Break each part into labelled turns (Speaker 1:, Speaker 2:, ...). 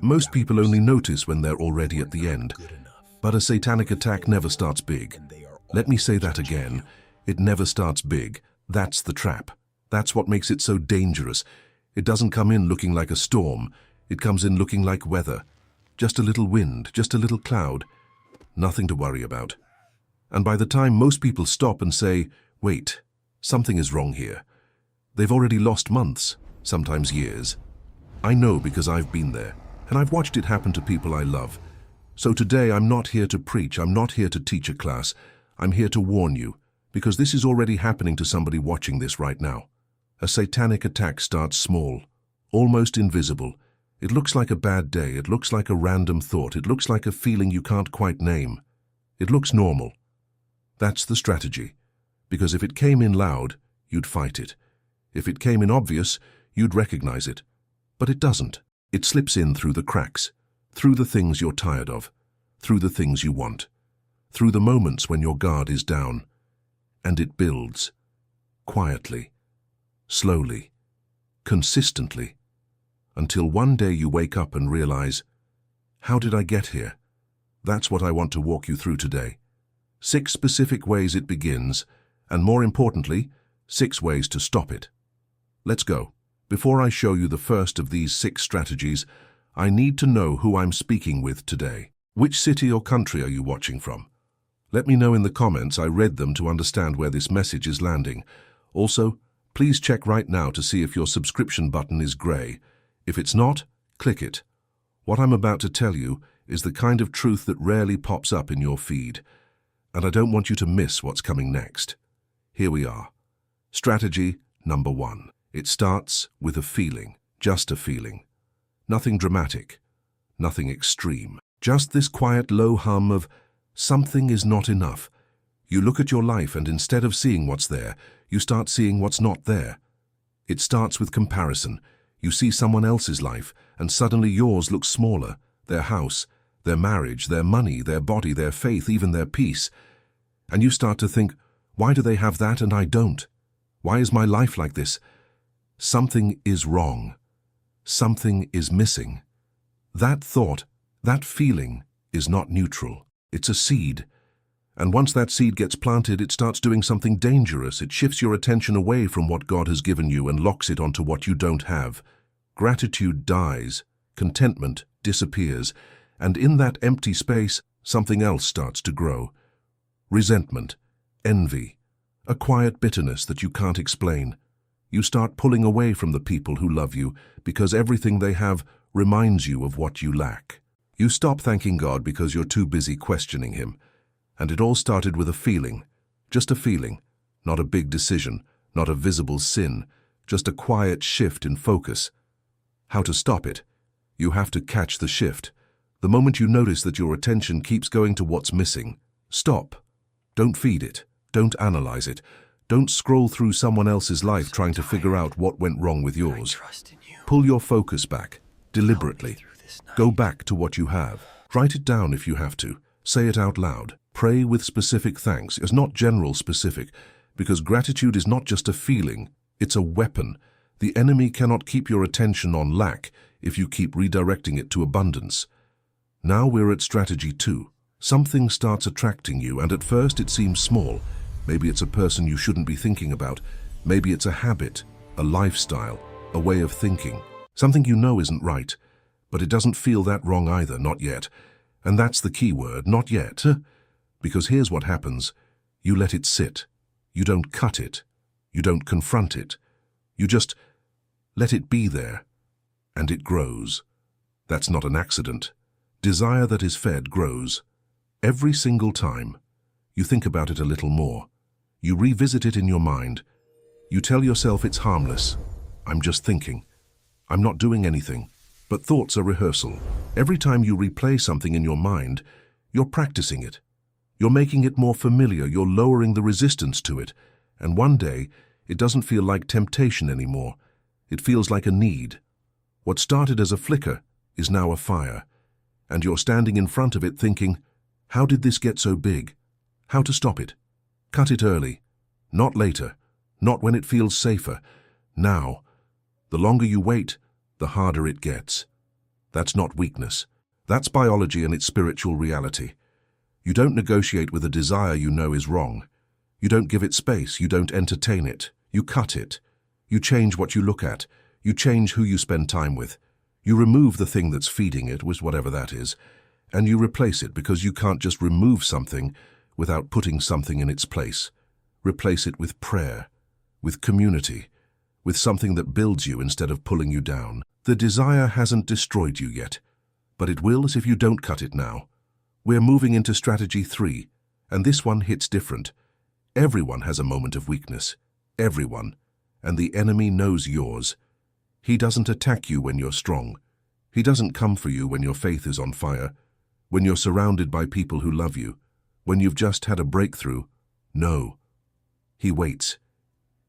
Speaker 1: Most people only notice when they're already at the end. But a satanic attack never starts big. Let me say that again. It never starts big. That's the trap. That's what makes it so dangerous. It doesn't come in looking like a storm. It comes in looking like weather. Just a little wind, just a little cloud. Nothing to worry about. And by the time most people stop and say, wait, something is wrong here, they've already lost months, sometimes years. I know because I've been there, and I've watched it happen to people I love. So today I'm not here to preach, I'm not here to teach a class. I'm here to warn you, because this is already happening to somebody watching this right now. A satanic attack starts small, almost invisible. It looks like a bad day, it looks like a random thought, it looks like a feeling you can't quite name. It looks normal. That's the strategy, because if it came in loud, you'd fight it. If it came in obvious, you'd recognize it. But it doesn't. It slips in through the cracks, through the things you're tired of, through the things you want, through the moments when your guard is down. And it builds, quietly, slowly, consistently, until one day you wake up and realize, how did I get here? That's what I want to walk you through today. 6 specific ways it begins, and more importantly, 6 ways to stop it. Let's go. Before I show you the first of these 6 strategies, I need to know who I'm speaking with today. Which city or country are you watching from? Let me know in the comments. I read them to understand where this message is landing. Also, please check right now to see if your subscription button is gray. If it's not, click it. What I'm about to tell you is the kind of truth that rarely pops up in your feed, and I don't want you to miss what's coming next. Here we are. Strategy number 1. It starts with a feeling, just a feeling. Nothing dramatic, nothing extreme. Just this quiet low hum of something is not enough. You look at your life and instead of seeing what's there, you start seeing what's not there. It starts with comparison. You see someone else's life and suddenly yours looks smaller. Their house, their marriage, their money, their body, their faith, even their peace. And you start to think, why do they have that and I don't? Why is my life like this? Something is wrong. Something is missing. That thought, that feeling is not neutral. It's a seed. And once that seed gets planted, it starts doing something dangerous. It shifts your attention away from what God has given you and locks it onto what you don't have. Gratitude dies. Contentment disappears. And in that empty space, something else starts to grow. Resentment, envy, a quiet bitterness that you can't explain. You start pulling away from the people who love you because everything they have reminds you of what you lack. You stop thanking God because you're too busy questioning Him. And it all started with a feeling, just a feeling, not a big decision, not a visible sin, just a quiet shift in focus. How to stop it? You have to catch the shift. The moment you notice that your attention keeps going to what's missing, stop. Don't feed it. Don't analyze it. Don't scroll through someone else's life trying to figure out what went wrong with yours. Pull your focus back, deliberately. Go back to what you have. Write it down if you have to. Say it out loud. Pray with specific thanks. It's not general specific, because gratitude is not just a feeling, it's a weapon. The enemy cannot keep your attention on lack if you keep redirecting it to abundance. Now we're at strategy 2. Something starts attracting you, and at first it seems small. Maybe it's a person you shouldn't be thinking about. Maybe it's a habit, a lifestyle, a way of thinking. Something you know isn't right, but it doesn't feel that wrong either, not yet. And that's the key word, not yet. Because here's what happens. You let it sit. You don't cut it. You don't confront it. You just let it be there. And it grows. That's not an accident. Desire that is fed grows. Every single time, you think about it a little more. You revisit it in your mind. You tell yourself it's harmless. I'm just thinking. I'm not doing anything. But thoughts are rehearsal. Every time you replay something in your mind, you're practicing it. You're making it more familiar. You're lowering the resistance to it. And one day, it doesn't feel like temptation anymore. It feels like a need. What started as a flicker is now a fire. And you're standing in front of it thinking, how did this get so big? How to stop it? Cut it early. Not later. Not when it feels safer. Now. The longer you wait, the harder it gets. That's not weakness. That's biology and its spiritual reality. You don't negotiate with a desire you know is wrong. You don't give it space. You don't entertain it. You cut it. You change what you look at. You change who you spend time with. You remove the thing that's feeding it, with whatever that is, and you replace it, because you can't just remove something without putting something in its place. Replace it with prayer, with community, with something that builds you instead of pulling you down. The desire hasn't destroyed you yet, but it will if you don't cut it now. We're moving into strategy 3, and this one hits different. Everyone has a moment of weakness. Everyone. And the enemy knows yours. He doesn't attack you when you're strong. He doesn't come for you when your faith is on fire, when you're surrounded by people who love you, when you've just had a breakthrough. No. He waits.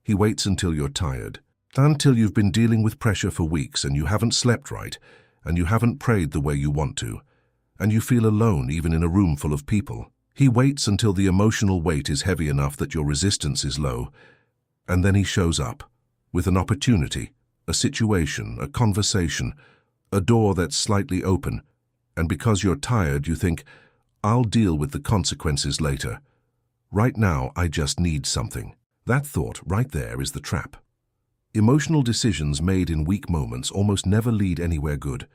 Speaker 1: He waits until you're tired, until you've been dealing with pressure for weeks and you haven't slept right, and you haven't prayed the way you want to, and you feel alone even in a room full of people. He waits until the emotional weight is heavy enough that your resistance is low, and then he shows up with an opportunity, a situation, a conversation, a door that's slightly open, and because you're tired, you think, I'll deal with the consequences later. Right now, I just need something. That thought right there is the trap. Emotional decisions made in weak moments almost never lead anywhere good.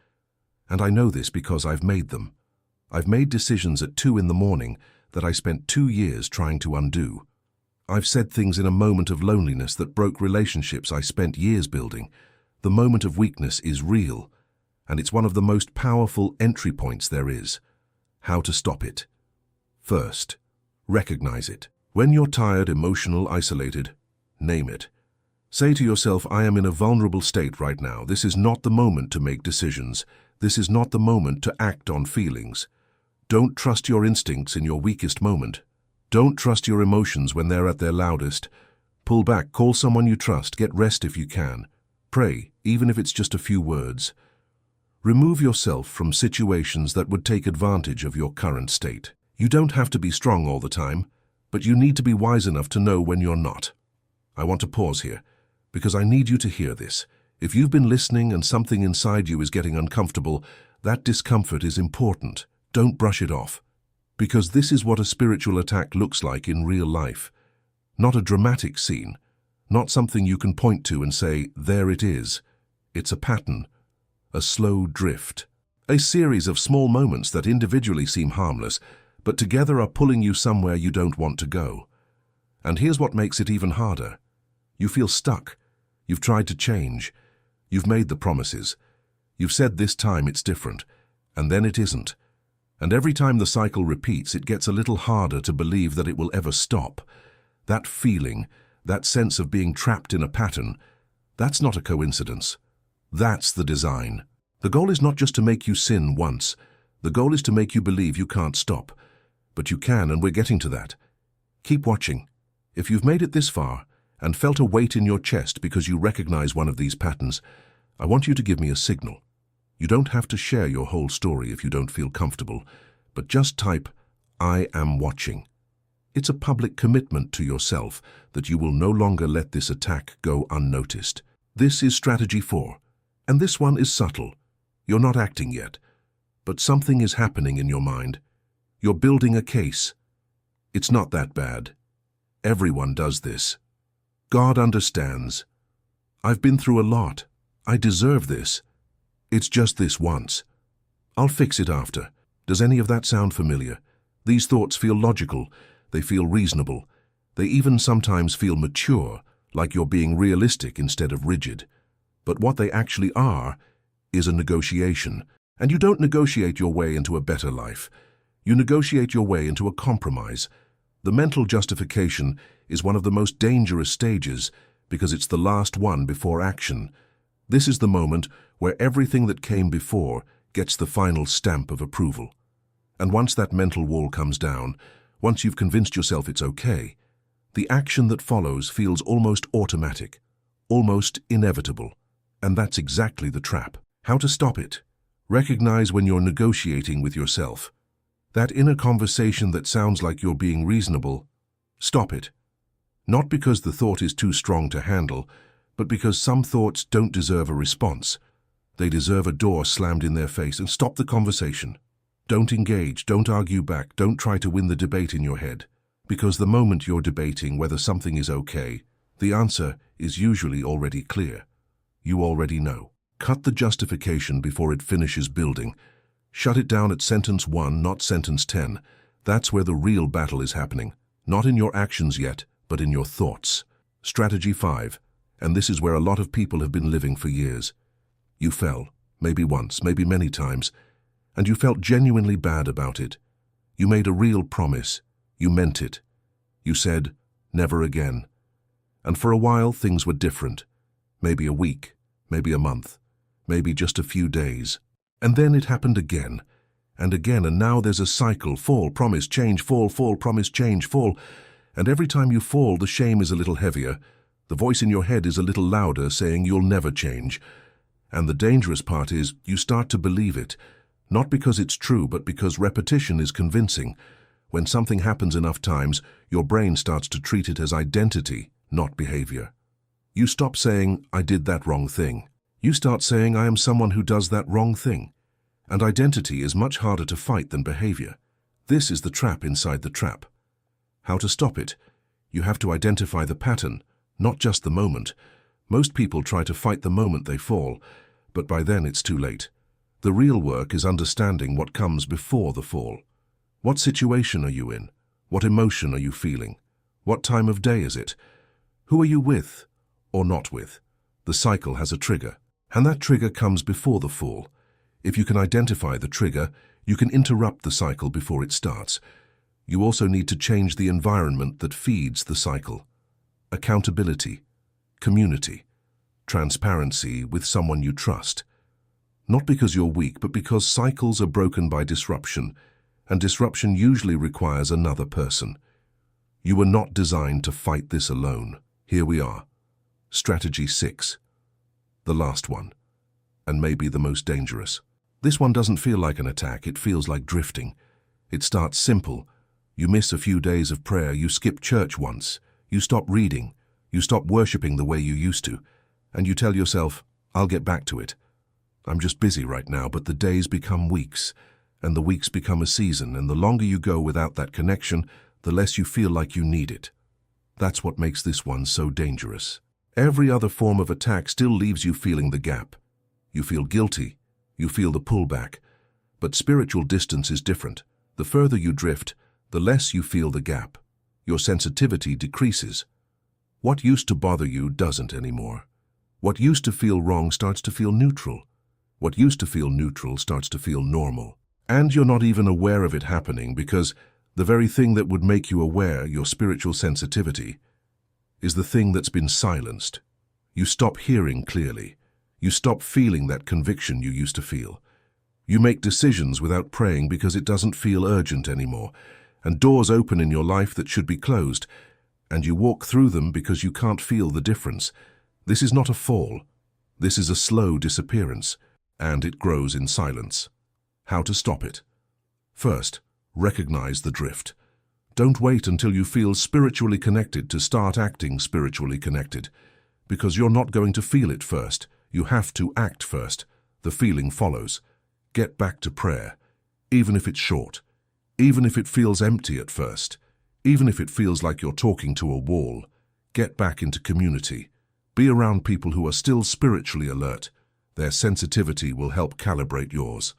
Speaker 1: And I know this because I've made them. I've made decisions at 2 in the morning that I spent 2 years trying to undo. I've said things in a moment of loneliness that broke relationships I spent years building. The moment of weakness is real, and it's one of the most powerful entry points there is. How to stop it? First, recognize it. When you're tired, emotional, isolated, name it. Say to yourself, I am in a vulnerable state right now. This is not the moment to make decisions. This is not the moment to act on feelings. Don't trust your instincts in your weakest moment. Don't trust your emotions when they're at their loudest. Pull back, call someone you trust, get rest if you can. Pray, even if it's just a few words. Remove yourself from situations that would take advantage of your current state. You don't have to be strong all the time, but you need to be wise enough to know when you're not. I want to pause here, because I need you to hear this. If you've been listening and something inside you is getting uncomfortable, that discomfort is important. Don't brush it off. Because this is what a spiritual attack looks like in real life. Not a dramatic scene, not something you can point to and say, there it is. It's a pattern, a slow drift, a series of small moments that individually seem harmless, but together are pulling you somewhere you don't want to go. And here's what makes it even harder. You feel stuck. You've tried to change. You've made the promises. You've said this time it's different, and then it isn't. And every time the cycle repeats, it gets a little harder to believe that it will ever stop. That feeling, that sense of being trapped in a pattern, that's not a coincidence. That's the design. The goal is not just to make you sin once. The goal is to make you believe you can't stop. But you can, and we're getting to that. Keep watching. If you've made it this far and felt a weight in your chest because you recognize one of these patterns, I want you to give me a signal. You don't have to share your whole story if you don't feel comfortable, but just type, I am watching. It's a public commitment to yourself that you will no longer let this attack go unnoticed. This is strategy 4, and this one is subtle. You're not acting yet, but something is happening in your mind. You're building a case. It's not that bad. Everyone does this. God understands. I've been through a lot. I deserve this. It's just this once. I'll fix it after. Does any of that sound familiar? These thoughts feel logical. They feel reasonable. They even sometimes feel mature, like you're being realistic instead of rigid. But what they actually are is a negotiation. And you don't negotiate your way into a better life. You negotiate your way into a compromise. The mental justification is one of the most dangerous stages because it's the last one before action. This is the moment where everything that came before gets the final stamp of approval. And once that mental wall comes down, once you've convinced yourself it's okay, the action that follows feels almost automatic, almost inevitable. And that's exactly the trap. How to stop it? Recognize when you're negotiating with yourself. That inner conversation that sounds like you're being reasonable, stop it. Not because the thought is too strong to handle, but because some thoughts don't deserve a response. They deserve a door slammed in their face. And stop the conversation. Don't engage, don't argue back, don't try to win the debate in your head. Because the moment you're debating whether something is okay, the answer is usually already clear. You already know. Cut the justification before it finishes building. Shut it down at sentence 1, not sentence 10. That's where the real battle is happening. Not in your actions yet, but in your thoughts. Strategy 5. And this is where a lot of people have been living for years. You fell, maybe once, maybe many times, and you felt genuinely bad about it. You made a real promise. You meant it. You said, never again. And for a while, things were different. Maybe a week, maybe a month, maybe just a few days. And then it happened again, and again, and now there's a cycle. Fall, promise, change, fall, promise, change, fall. And every time you fall, the shame is a little heavier. The voice in your head is a little louder, saying you'll never change. And the dangerous part is, you start to believe it. Not because it's true, but because repetition is convincing. When something happens enough times, your brain starts to treat it as identity, not behavior. You stop saying, I did that wrong thing. You start saying, I am someone who does that wrong thing. And identity is much harder to fight than behavior. This is the trap inside the trap. How to stop it? You have to identify the pattern, not just the moment. Most people try to fight the moment they fall, but by then it's too late. The real work is understanding what comes before the fall. What situation are you in? What emotion are you feeling? What time of day is it? Who are you with or not with? The cycle has a trigger, and that trigger comes before the fall. If you can identify the trigger, you can interrupt the cycle before it starts. You also need to change the environment that feeds the cycle. Accountability, community, transparency with someone you trust. Not because you're weak, but because cycles are broken by disruption, and disruption usually requires another person. You were not designed to fight this alone. Here we are. Strategy 6. The last one, and maybe the most dangerous. This one doesn't feel like an attack, it feels like drifting. It starts simple. You miss a few days of prayer, you skip church once, you stop reading, you stop worshipping the way you used to, and you tell yourself, I'll get back to it. I'm just busy right now, but the days become weeks, and the weeks become a season, and the longer you go without that connection, the less you feel like you need it. That's what makes this one so dangerous. Every other form of attack still leaves you feeling the gap. You feel guilty, you feel the pullback, but spiritual distance is different. The further you drift, the less you feel the gap. Your sensitivity decreases. What used to bother you doesn't anymore. What used to feel wrong starts to feel neutral. What used to feel neutral starts to feel normal. And you're not even aware of it happening because the very thing that would make you aware, your spiritual sensitivity, is the thing that's been silenced. You stop hearing clearly. You stop feeling that conviction you used to feel. You make decisions without praying because it doesn't feel urgent anymore, and doors open in your life that should be closed, and you walk through them because you can't feel the difference. This is not a fall. This is a slow disappearance, and it grows in silence. How to stop it? First, recognize the drift. Don't wait until you feel spiritually connected to start acting spiritually connected, because you're not going to feel it first. You have to act first. The feeling follows. Get back to prayer, even if it's short, even if it feels empty at first, even if it feels like you're talking to a wall. Get back into community. Be around people who are still spiritually alert. Their sensitivity will help calibrate yours.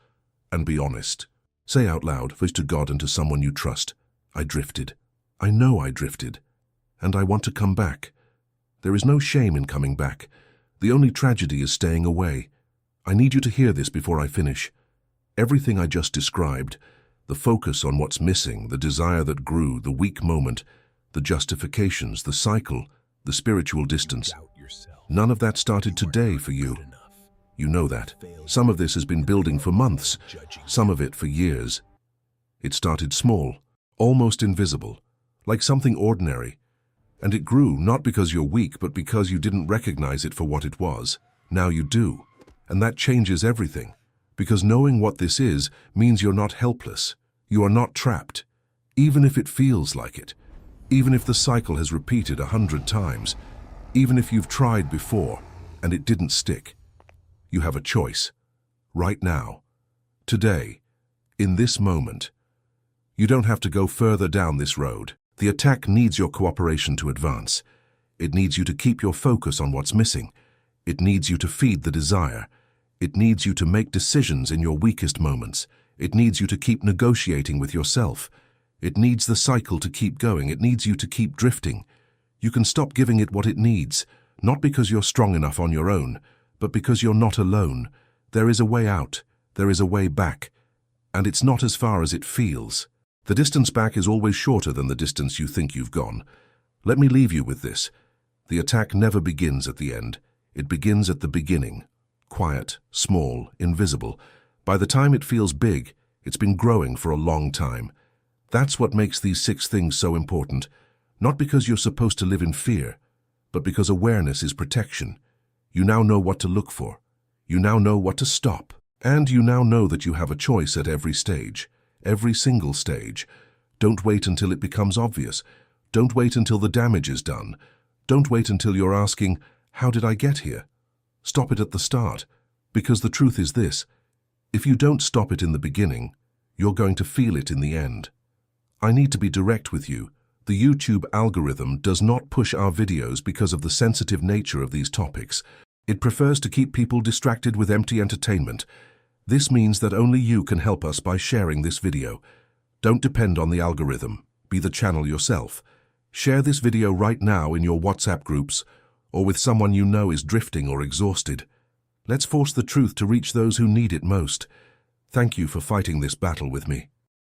Speaker 1: And be honest. Say out loud, first to God and to someone you trust, I drifted. I know I drifted. And I want to come back. There is no shame in coming back. The only tragedy is staying away. I need you to hear this before I finish. Everything I just described, the focus on what's missing, the desire that grew, the weak moment, the justifications, the cycle, the spiritual distance, none of that started today for you. You know that. Some of this has been building for months, some of it for years. It started small, almost invisible, like something ordinary. And it grew not because you're weak, but because you didn't recognize it for what it was. Now you do. And that changes everything. Because knowing what this is means you're not helpless. You are not trapped. Even if it feels like it. Even if the cycle has repeated 100 times. Even if you've tried before and it didn't stick. You have a choice. Right now. Today. In this moment. You don't have to go further down this road. The attack needs your cooperation to advance. It needs you to keep your focus on what's missing. It needs you to feed the desire. It needs you to make decisions in your weakest moments. It needs you to keep negotiating with yourself. It needs the cycle to keep going. It needs you to keep drifting. You can stop giving it what it needs, not because you're strong enough on your own, but because you're not alone. There is a way out. There is a way back. And it's not as far as it feels. The distance back is always shorter than the distance you think you've gone. Let me leave you with this. The attack never begins at the end. It begins at the beginning. Quiet, small, invisible. By the time it feels big, it's been growing for a long time. That's what makes these 6 things so important. Not because you're supposed to live in fear, but because awareness is protection. You now know what to look for. You now know what to stop. And you now know that you have a choice at every stage. Every single stage. Don't wait until it becomes obvious. Don't wait until the damage is done. Don't wait until you're asking, how did I get here? Stop it at the start. Because the truth is this. If you don't stop it in the beginning, you're going to feel it in the end. I need to be direct with you. The YouTube algorithm does not push our videos because of the sensitive nature of these topics. It prefers to keep people distracted with empty entertainment. This means that only you can help us by sharing this video. Don't depend on the algorithm. Be the channel yourself. Share this video right now in your WhatsApp groups or with someone you know is drifting or exhausted. Let's force the truth to reach those who need it most. Thank you for fighting this battle with me.